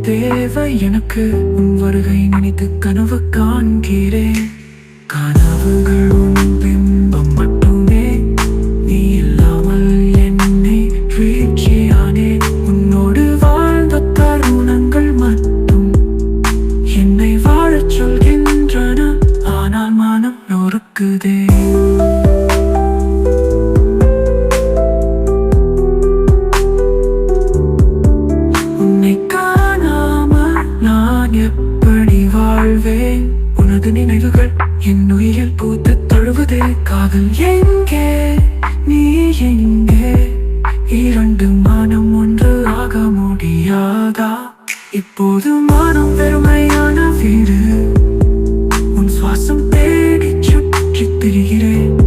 தேவை எனக்கு. உன் வருகை நினைத்து கனவு காண்கிறேன். கனவுகள் உன் பிம்பம் மட்டுமே. நீ இல்லாமல் என்னை வீழ்ச்சியானேன். உன்னோடு வாழ்ந்த தருணங்கள் மட்டும் என்னை வாழச் சொல்கின்றன. ஆனால் மனம் நொறுக்குதே. உன்னை காணாமல் நான் எப்படி வாழ்வேன்? உனது நினைவுகள் என் உயிரில் பூத்து தழுவுதே. காதல் எங்கே, நீ எங்கே? இரண்டு மனம் ஒன்று ஆக முடியாதா? இப்போது மனம் வெறுமையான வீடு. உன் சுவாசம் தேடி சுற்றி திரிகிறேன்.